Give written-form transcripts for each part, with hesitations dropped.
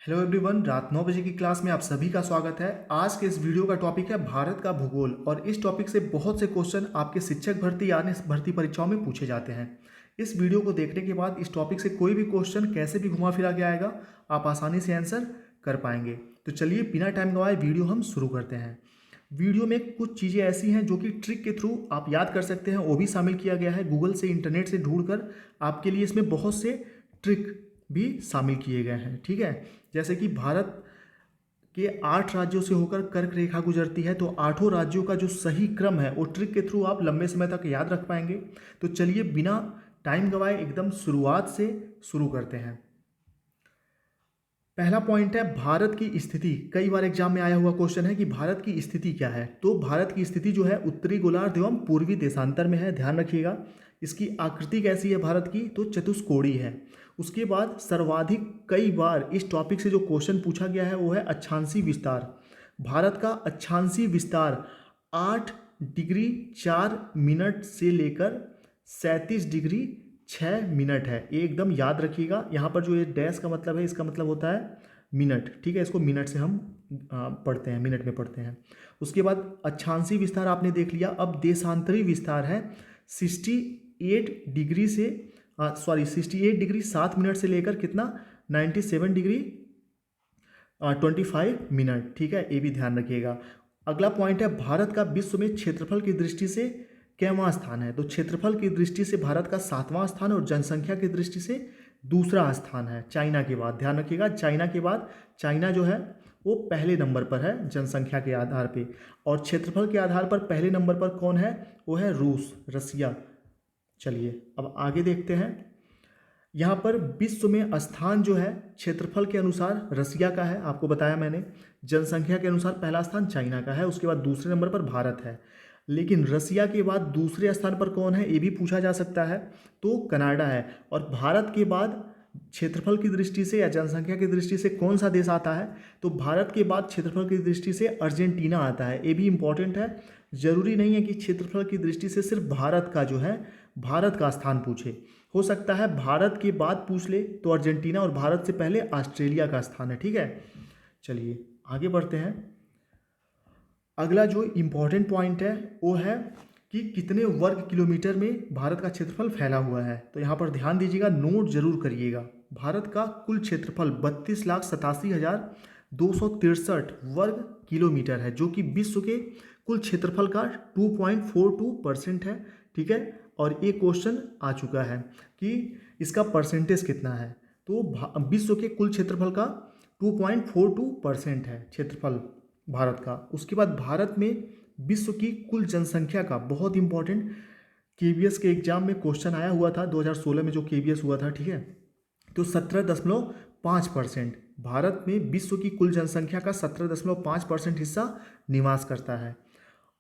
Hello everyone, रात 9 बजे की क्लास में आप सभी का स्वागत है। आज के इस वीडियो का टॉपिक है भारत का भूगोल और इस टॉपिक से बहुत से क्वेश्चन आपके शिक्षक भर्ती यानी भर्ती परीक्षाओं में पूछे जाते हैं। इस वीडियो को देखने के बाद इस टॉपिक से कोई भी क्वेश्चन कैसे भी घुमा फिरा के आएगा, आप आसानी से आंसर कर पाएंगे। तो चलिए बिना टाइम गंवाए वीडियो हम शुरू करते हैं। वीडियो में कुछ चीज़ें ऐसी हैं जो कि ट्रिक के थ्रू आप याद कर सकते हैं, वो भी शामिल किया गया है। गूगल से, इंटरनेट से ढूंढकर आपके लिए इसमें बहुत से ट्रिक भी शामिल किए गए हैं। ठीक है, जैसे कि भारत के 8 राज्यों से होकर कर्क रेखा गुजरती है, तो 8 राज्यों का जो सही क्रम है वो ट्रिक के थ्रू आप लंबे समय तक याद रख पाएंगे। तो चलिए बिना टाइम गवाए एकदम शुरुआत से शुरू करते हैं। पहला पॉइंट है भारत की स्थिति। कई बार एग्जाम में आया हुआ क्वेश्चन है कि भारत की स्थिति क्या है। तो भारत की स्थिति जो है उत्तरी गोलार्ध एवं पूर्वी देशांतर में है, ध्यान रखिएगा। इसकी आकृति कैसी है भारत की, तो चतुष्कोणीय है। उसके बाद सर्वाधिक कई बार इस टॉपिक से जो क्वेश्चन पूछा गया है वो है अक्षांशीय विस्तार। भारत का अक्षांशीय विस्तार 8 डिग्री 4 मिनट से लेकर 37 डिग्री 6 मिनट है। ये एकदम याद रखिएगा। यहाँ पर जो ये डैश का मतलब है, इसका मतलब होता है मिनट। ठीक है, इसको मिनट से हम पढ़ते हैं, मिनट में पढ़ते हैं। उसके बाद अक्षांशीय विस्तार आपने देख लिया। अब देशांतरी विस्तार है 68 डिग्री 7 मिनट से लेकर कितना 97 डिग्री 25 मिनट। ठीक है, ये भी ध्यान रखिएगा। अगला पॉइंट है भारत का विश्व में क्षेत्रफल की दृष्टि से कैवां स्थान है। तो क्षेत्रफल की दृष्टि से भारत का 7वां स्थान और जनसंख्या की दृष्टि से दूसरा स्थान है चाइना के बाद। ध्यान रखिएगा, चाइना के बाद चाइना जो है वो पहले नंबर पर है जनसंख्या के आधार पे, और क्षेत्रफल के आधार पर पहले नंबर पर कौन है, वो है रूस, रसिया। चलिए अब आगे देखते हैं। यहाँ पर विश्व में स्थान जो है क्षेत्रफल के अनुसार रसिया का है, आपको बताया मैंने। जनसंख्या के अनुसार पहला स्थान चाइना का है, उसके बाद दूसरे नंबर पर भारत है। लेकिन रसिया के बाद दूसरे स्थान पर कौन है, ये भी पूछा जा सकता है, तो कनाडा है। और भारत के बाद क्षेत्रफल की दृष्टि से या जनसंख्या की दृष्टि से कौन सा देश आता है, तो भारत के बाद क्षेत्रफल की दृष्टि से अर्जेंटीना आता है। ये भी इंपॉर्टेंट है। जरूरी नहीं है कि क्षेत्रफल की दृष्टि से सिर्फ भारत का जो है, भारत का स्थान पूछे। हो सकता है भारत के बाद पूछ ले तो अर्जेंटीना, और भारत से पहले ऑस्ट्रेलिया का स्थान है। ठीक है, चलिए आगे बढ़ते हैं। अगला जो इम्पोर्टेंट पॉइंट है वो है कि कितने वर्ग किलोमीटर में भारत का क्षेत्रफल फैला हुआ है। तो यहाँ पर ध्यान दीजिएगा, नोट जरूर करिएगा। भारत का कुल क्षेत्रफल 32,87,263 वर्ग किलोमीटर है, जो कि विश्व के कुल क्षेत्रफल का 2.42% है। ठीक है, और ये क्वेश्चन आ चुका है कि इसका परसेंटेज कितना है। तो विश्व के कुल क्षेत्रफल का 2.42% है क्षेत्रफल भारत का। उसके बाद भारत में विश्व की कुल जनसंख्या का, बहुत इंपॉर्टेंट, केबीएस के एग्जाम में क्वेश्चन आया हुआ था 2016 में जो केबीएस हुआ था। ठीक है, तो 17.5% भारत में विश्व की कुल जनसंख्या का 17.5% हिस्सा निवास करता है।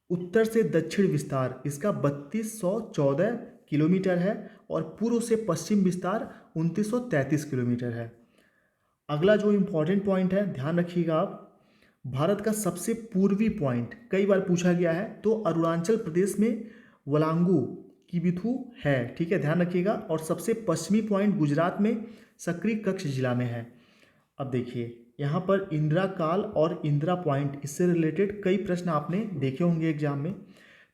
उत्तर से दक्षिण विस्तार इसका 3214 किलोमीटर है, और पूर्व से पश्चिम विस्तार 2933 किलोमीटर है। अगला जो इम्पोर्टेंट पॉइंट है, ध्यान रखिएगा आप, भारत का सबसे पूर्वी पॉइंट कई बार पूछा गया है, तो अरुणाचल प्रदेश में वलांगू किबिथू है। ठीक है, ध्यान रखिएगा। और सबसे पश्चिमी पॉइंट गुजरात में सक्री कच्छ जिला में है। अब देखिए यहाँ पर इंदिरा काल और इंदिरा पॉइंट, इससे रिलेटेड कई प्रश्न आपने देखे होंगे एग्जाम में।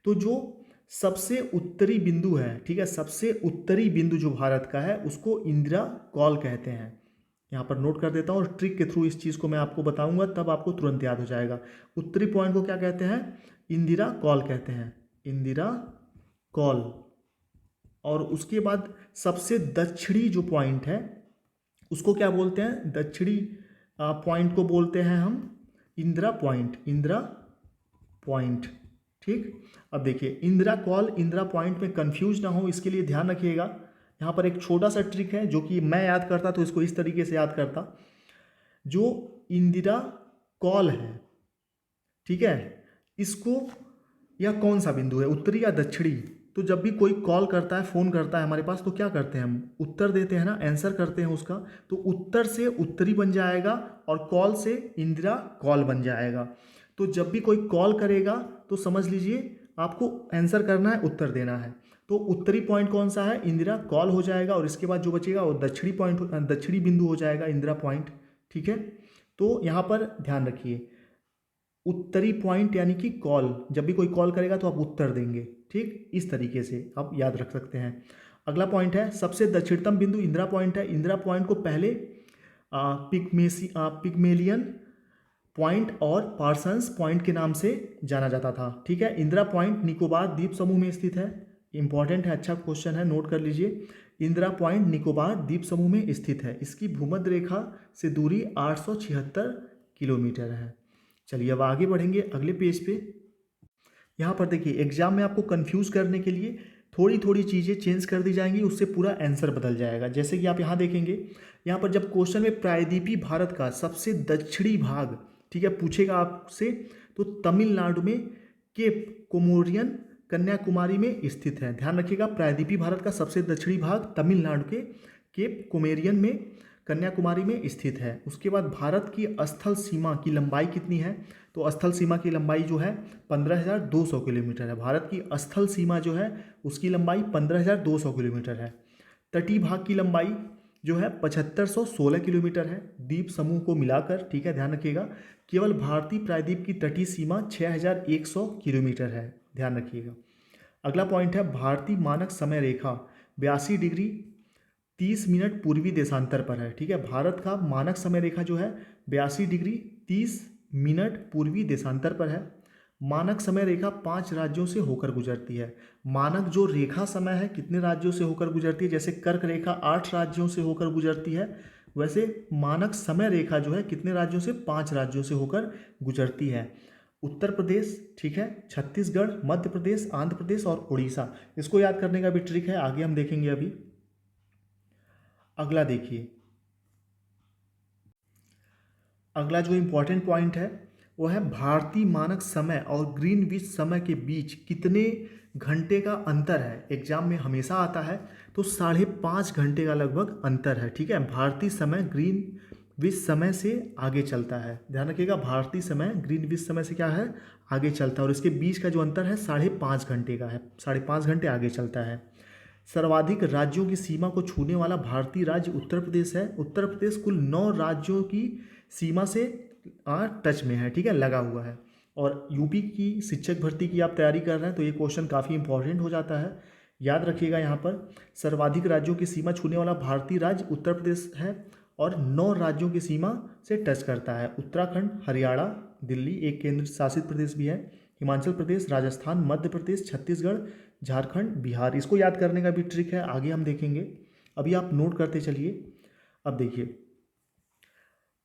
तो जो सबसे उत्तरी बिंदु है, ठीक है, सबसे उत्तरी बिंदु जो भारत का है उसको इंदिरा कॉल कहते हैं। यहाँ पर नोट कर देता हूँ, और ट्रिक के थ्रू इस चीज़ को मैं आपको बताऊंगा, तब आपको तुरंत याद हो जाएगा। उत्तरी पॉइंट को क्या कहते हैं, इंदिरा कॉल कहते हैं, इंदिरा कॉल। और उसके बाद सबसे दक्षिणी जो पॉइंट है उसको क्या बोलते हैं, दक्षिणी पॉइंट को बोलते हैं हम इंदिरा पॉइंट, इंदिरा पॉइंट। ठीक, अब देखिए इंदिरा कॉल इंदिरा पॉइंट में कंफ्यूज ना हो, इसके लिए ध्यान रखिएगा। यहाँ पर एक छोटा सा ट्रिक है जो कि मैं याद करता तो इसको इस तरीके से याद करता। जो इंदिरा कॉल है, ठीक है, इसको, यह कौन सा बिंदु है, उत्तरी या दक्षिणी। तो जब भी कोई कॉल करता है, फ़ोन करता है हमारे पास, तो क्या करते हैं हम, उत्तर देते हैं ना, आंसर करते हैं उसका। तो उत्तर से उत्तरी बन जाएगा और कॉल से इंदिरा कॉल बन जाएगा। तो जब भी कोई कॉल करेगा तो समझ लीजिए आपको आंसर करना है, उत्तर देना है। तो उत्तरी पॉइंट कौन सा है, इंदिरा कॉल हो जाएगा, और इसके बाद जो बचेगा वो दक्षिणी पॉइंट, दक्षिणी बिंदु हो जाएगा, इंदिरा पॉइंट। ठीक है। तो यहाँ पर ध्यान रखिए, उत्तरी पॉइंट यानी कि कॉल, जब भी कोई कॉल करेगा तो आप उत्तर देंगे, ठीक, इस तरीके से आप याद रख सकते हैं। अगला पॉइंट है, सबसे दक्षिणतम बिंदु इंदिरा पॉइंट है। इंदिरा पॉइंट को पहले पिग्मेलियन पॉइंट और पार्सन्स पॉइंट के नाम से जाना जाता था, ठीक है। इंदिरा पॉइंट निकोबार द्वीप समूह में स्थित है, इंपॉर्टेंट है, अच्छा क्वेश्चन है, नोट कर लीजिए। इंदिरा पॉइंट निकोबार द्वीप समूह में स्थित है। इसकी भूमध्य रेखा से दूरी 876 किलोमीटर है। चलिए अब आगे बढ़ेंगे अगले पेज पे। यहाँ पर देखिए, एग्जाम में आपको कंफ्यूज करने के लिए थोड़ी थोड़ी चीज़ें चेंज कर दी जाएंगी, उससे पूरा आंसर बदल जाएगा। जैसे कि आप यहाँ देखेंगे, यहाँ पर जब क्वेश्चन में प्रायद्वीपीय भारत का सबसे दक्षिणी भाग, ठीक है, पूछेगा आपसे, तो तमिलनाडु में केप कोमोरियन कन्याकुमारी में स्थित है। ध्यान रखिएगा, प्रायद्वीपीय भारत का सबसे दक्षिणी भाग तमिलनाडु के केप कोमेरियन में कन्याकुमारी में स्थित है। उसके बाद भारत की स्थल सीमा की लंबाई कितनी है, तो स्थल सीमा की लंबाई जो है 15,200 किलोमीटर है। भारत की स्थल सीमा जो है उसकी लंबाई 15,200 किलोमीटर है। तटीय भाग की लंबाई जो है 7516 किलोमीटर है, द्वीप समूह को मिलाकर, ठीक है, ध्यान रखिएगा। केवल भारतीय प्रायद्वीप की तटीय सीमा 6100 किलोमीटर है, ध्यान रखिएगा। अगला पॉइंट है, भारतीय मानक समय रेखा 82 डिग्री 30 मिनट पूर्वी देशांतर पर है, ठीक है। भारत का मानक समय रेखा जो है 82 डिग्री 30 मिनट पूर्वी देशांतर पर है। मानक समय रेखा 5 राज्यों से होकर गुजरती है। मानक जो रेखा समय है कितने राज्यों से होकर गुजरती है, जैसे कर्क रेखा 8 राज्यों से होकर गुजरती है, वैसे मानक समय रेखा जो है कितने राज्यों से, 5 राज्यों से होकर गुजरती है। उत्तर प्रदेश, ठीक है, छत्तीसगढ़, मध्य प्रदेश, आंध्र प्रदेश और उड़ीसा। इसको याद करने का भी ट्रिक है, आगे हम देखेंगे अभी। अगला देखिए, अगला जो इम्पोर्टेंट पॉइंट है वो है, भारतीय मानक समय और ग्रीनविच समय के बीच कितने घंटे का अंतर है। एग्जाम में हमेशा आता है, तो 5.5 घंटे का लगभग अंतर है, ठीक है। भारतीय समय ग्रीनविच समय से आगे चलता है, ध्यान रखिएगा, भारतीय समय ग्रीनविच समय से क्या है, आगे चलता है, और इसके बीच का जो अंतर है 5.5 घंटे का है, 5.5 घंटे आगे चलता है। सर्वाधिक राज्यों की सीमा को छूने वाला भारतीय राज्य उत्तर प्रदेश है। उत्तर प्रदेश कुल 9 राज्यों की सीमा से टच में है, ठीक है, लगा हुआ है। और यूपी की शिक्षक भर्ती की आप तैयारी कर रहे हैं तो ये क्वेश्चन काफ़ी इंपॉर्टेंट हो जाता है, याद रखिएगा। यहाँ पर सर्वाधिक राज्यों की सीमा छूने वाला भारतीय राज्य उत्तर प्रदेश है और 9 राज्यों की सीमा से टच करता है। उत्तराखंड, हरियाणा, दिल्ली एक केंद्र शासित प्रदेश भी है, हिमाचल प्रदेश, राजस्थान, मध्य प्रदेश, छत्तीसगढ़, झारखंड, बिहार। इसको याद करने का भी ट्रिक है, आगे हम देखेंगे, अभी आप नोट करते चलिए। अब देखिए,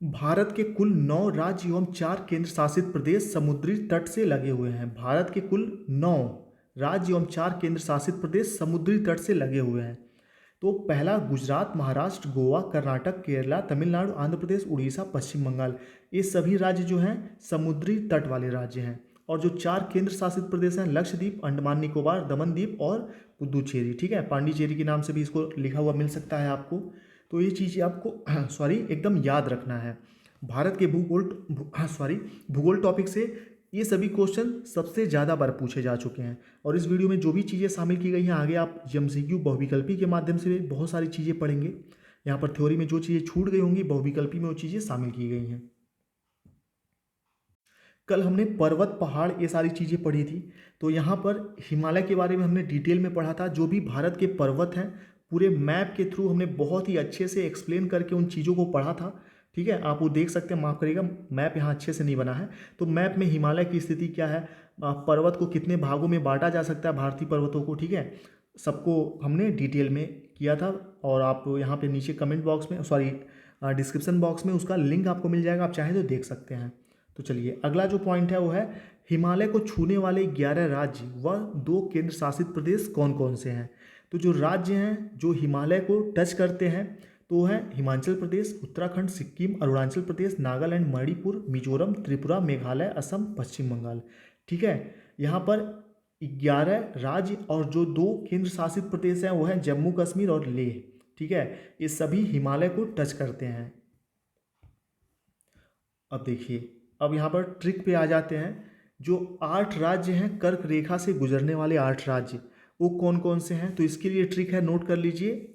भारत के कुल 9 राज्य एवं 4 केंद्र शासित प्रदेश समुद्री तट से लगे हुए हैं। भारत के कुल 9 राज्य एवं 4 केंद्र शासित प्रदेश समुद्री तट से लगे हुए हैं। तो पहला गुजरात, महाराष्ट्र, गोवा, कर्नाटक, केरला, तमिलनाडु, आंध्र प्रदेश, उड़ीसा, पश्चिम बंगाल, ये सभी राज्य जो हैं समुद्री तट वाले राज्य हैं। और जो 4 केंद्र शासित प्रदेश हैं, लक्षद्वीप, अंडमान निकोबार, दमन द्वीप और पुदुचेरी, ठीक है, पांडिचेरी के नाम से भी इसको लिखा हुआ मिल सकता है आपको। तो ये चीज़ें आपको सॉरी एकदम याद रखना है। भारत के भूगोल टॉपिक से ये सभी क्वेश्चन सबसे ज़्यादा बार पूछे जा चुके हैं। और इस वीडियो में जो भी चीज़ें शामिल की गई हैं, आगे आप एमसीक्यू बहुविकल्पी के माध्यम से बहुत सारी चीज़ें पढ़ेंगे। यहाँ पर थ्योरी में जो चीज़ें छूट गई होंगी, बहुविकल्पी में वो चीज़ें शामिल की गई हैं। कल हमने पर्वत, पहाड़, ये सारी चीज़ें पढ़ी थी। तो यहाँ पर हिमालय के बारे में हमने डिटेल में पढ़ा था। जो भी भारत के पर्वत हैं, पूरे मैप के थ्रू हमने बहुत ही अच्छे से एक्सप्लेन करके उन चीज़ों को पढ़ा था, ठीक है। आप वो देख सकते हैं, माफ़ करिएगा मैप यहाँ अच्छे से नहीं बना है। तो मैप में हिमालय की स्थिति क्या है, पर्वत को कितने भागों में बांटा जा सकता है, भारतीय पर्वतों को, ठीक है, सबको हमने डिटेल में किया था। और आप यहाँ पे नीचे कमेंट बॉक्स में डिस्क्रिप्शन बॉक्स में उसका लिंक आपको मिल जाएगा, आप चाहें तो देख सकते हैं। तो चलिए, अगला जो पॉइंट है वो है, हिमालय को छूने वाले 11 राज्य व 2 केंद्र शासित प्रदेश कौन कौन से हैं। तो जो राज्य हैं जो हिमालय को टच करते हैं, तो वो है हिमाचल प्रदेश, उत्तराखंड, सिक्किम, अरुणाचल प्रदेश, नागालैंड, मणिपुर, मिजोरम, त्रिपुरा, मेघालय, असम, पश्चिम बंगाल, ठीक है। यहाँ पर 11 राज्य और जो 2 केंद्र शासित प्रदेश हैं वो हैं जम्मू कश्मीर और लेह, ठीक है, ये सभी हिमालय को टच करते हैं। अब देखिए, अब यहाँ पर ट्रिक पे आ जाते हैं। जो 8 राज्य हैं कर्क रेखा से गुजरने वाले 8 राज्य, वो कौन कौन से हैं, तो इसके लिए ट्रिक है, नोट कर लीजिए।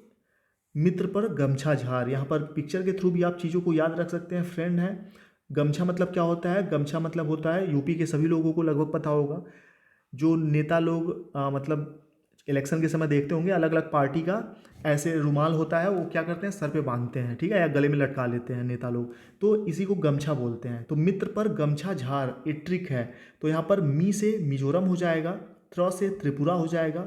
मित्र पर गमछा झार, यहाँ पर पिक्चर के थ्रू भी आप चीज़ों को याद रख सकते हैं। फ्रेंड है, गमछा मतलब क्या होता है, गमछा मतलब होता है, यूपी के सभी लोगों को लगभग पता होगा, जो नेता लोग मतलब इलेक्शन के समय देखते होंगे, अलग अलग पार्टी का ऐसे रुमाल होता है, वो क्या करते हैं, सर पे बांधते हैं, ठीक है, या गले में लटका लेते हैं नेता लोग, तो इसी को गमछा बोलते हैं। तो मित्र पर गमछा झार ये ट्रिक है। तो यहाँ पर मी से मिजोरम हो जाएगा, त्र से त्रिपुरा हो जाएगा,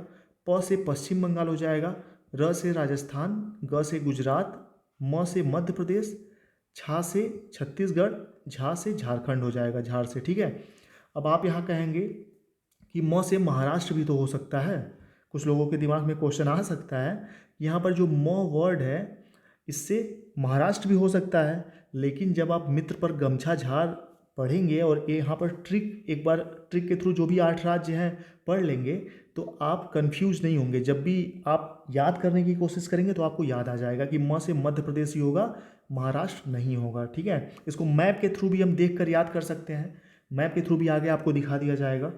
प से पश्चिम बंगाल हो जाएगा, र से राजस्थान, ग से गुजरात, म से मध्य प्रदेश, छा से छत्तीसगढ़, झा से झारखंड हो जाएगा, झार से, ठीक है। अब आप यहाँ कहेंगे कि म से महाराष्ट्र भी तो हो सकता है, कुछ लोगों के दिमाग में क्वेश्चन आ सकता है, यहाँ पर जो म वर्ड है इससे महाराष्ट्र भी हो सकता है, लेकिन जब आप मित्र पर गमछा झार पढ़ेंगे और ये यहाँ पर ट्रिक, एक बार ट्रिक के थ्रू जो भी 8 राज्य हैं पढ़ लेंगे तो आप कंफ्यूज नहीं होंगे। जब भी आप याद करने की कोशिश करेंगे तो आपको याद आ जाएगा कि म से मध्य प्रदेश ही होगा, महाराष्ट्र नहीं होगा, ठीक है। इसको मैप के थ्रू भी हम देख कर याद कर सकते हैं, मैप के थ्रू भी आगे आपको दिखा दिया जाएगा।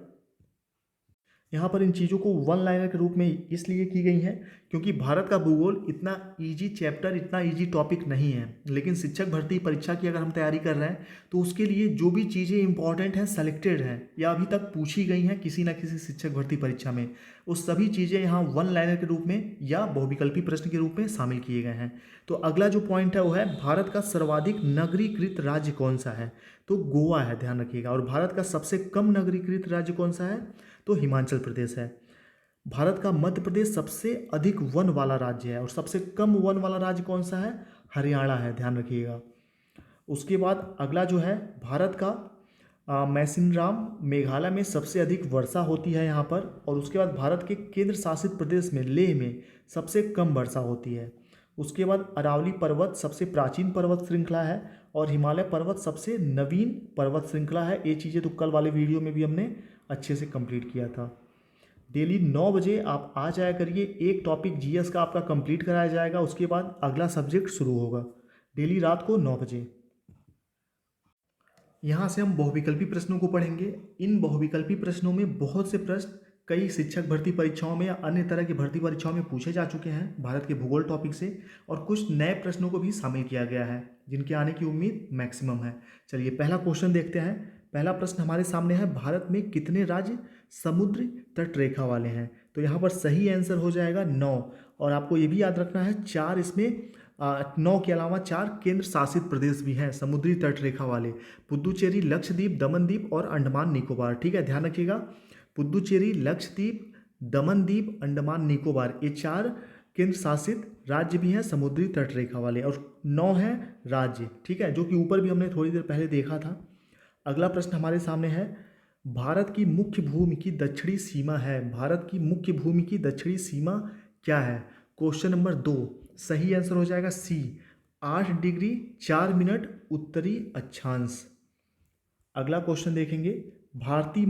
यहाँ पर इन चीज़ों को वन लाइनर के रूप में इसलिए की गई हैं क्योंकि भारत का भूगोल इतना इजी चैप्टर, इतना इजी टॉपिक नहीं है, लेकिन शिक्षक भर्ती परीक्षा की अगर हम तैयारी कर रहे हैं तो उसके लिए जो भी चीज़ें इंपॉर्टेंट हैं, सेलेक्टेड हैं या अभी तक पूछी गई हैं किसी न किसी शिक्षक भर्ती परीक्षा में, वो सभी चीज़ें यहाँ वन लाइनर के रूप में या बहुविकल्पी प्रश्न के रूप में शामिल किए गए हैं। तो अगला जो पॉइंट है वो है भारत का सर्वाधिक नगरीकृत राज्य कौन सा है, तो गोवा है, ध्यान रखिएगा। और भारत का सबसे कम नगरीकृत राज्य कौन सा है, तो हिमाचल प्रदेश है। भारत का मध्य प्रदेश सबसे अधिक वन वाला राज्य है और सबसे कम वन वाला राज्य कौन सा है, हरियाणा है, ध्यान रखिएगा। उसके बाद अगला जो है भारत का मैसिनराम, मेघालय में सबसे अधिक वर्षा होती है यहाँ पर। और उसके बाद भारत के केंद्र शासित प्रदेश में लेह में सबसे कम वर्षा होती है। उसके बाद अरावली पर्वत सबसे प्राचीन पर्वत श्रृंखला है और हिमालय पर्वत सबसे नवीन पर्वत श्रृंखला है। ये चीज़ें तो कल वाले वीडियो में भी हमने अच्छे से कंप्लीट किया था। डेली 9 बजे आप आ जाया करिए, एक टॉपिक जीएस का आपका कंप्लीट कराया जाएगा, उसके बाद अगला सब्जेक्ट शुरू होगा डेली रात को 9 बजे। यहाँ से हम बहुविकल्पी प्रश्नों को पढ़ेंगे। इन बहुविकल्पी प्रश्नों में बहुत से प्रश्न कई शिक्षक भर्ती परीक्षाओं में या अन्य तरह की भर्ती परीक्षाओं में पूछे जा चुके हैं भारत के भूगोल टॉपिक से, और कुछ नए प्रश्नों को भी शामिल किया गया है जिनके आने की उम्मीद मैक्सिमम है। चलिए पहला क्वेश्चन देखते हैं। पहला प्रश्न हमारे सामने है, भारत में कितने राज्य समुद्र तट रेखा वाले हैं, तो यहाँ पर सही आंसर हो जाएगा 9। और आपको ये भी याद रखना है 4 इसमें 9 के अलावा 4 केंद्र शासित प्रदेश भी हैं समुद्री तट रेखा वाले, पुदुचेरी, लक्षद्वीप, दमनदीप और अंडमान निकोबार, ठीक है, ध्यान रखिएगा। पुदुचेरी, लक्षद्वीप, दमनदीप, अंडमान निकोबार, ये 4 केंद्र शासित राज्य भी हैं समुद्री तट रेखा वाले, और 9 हैं राज्य, ठीक है, जो कि ऊपर भी हमने थोड़ी देर पहले देखा था। अगला प्रश्न हमारे सामने है, भारत की मुख्य भूमि की दक्षिणी सीमा है, भारत की मुख्य भूमि की दक्षिणी सीमा क्या है। क्वेश्चन नंबर 2, सही आंसर हो जाएगा सी, 8 डिग्री 4 मिनट उत्तरी अक्षांश। अगला क्वेश्चन देखेंगे, भारतीय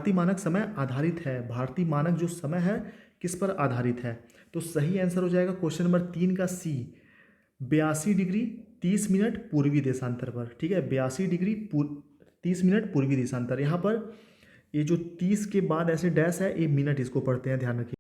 मानक समय आधारित है, भारतीय मानक जो समय है किस पर आधारित है, तो सही आंसर हो जाएगा क्वेश्चन नंबर 3 का सी, 82 डिग्री 30 मिनट पूर्वी देशांतर पर, ठीक है, 82 डिग्री 30 मिनट पूर्वी देशांतर। यहाँ पर ये जो 30 के बाद ऐसे डैश है, ये मिनट इसको पढ़ते हैं, ध्यान रखिए।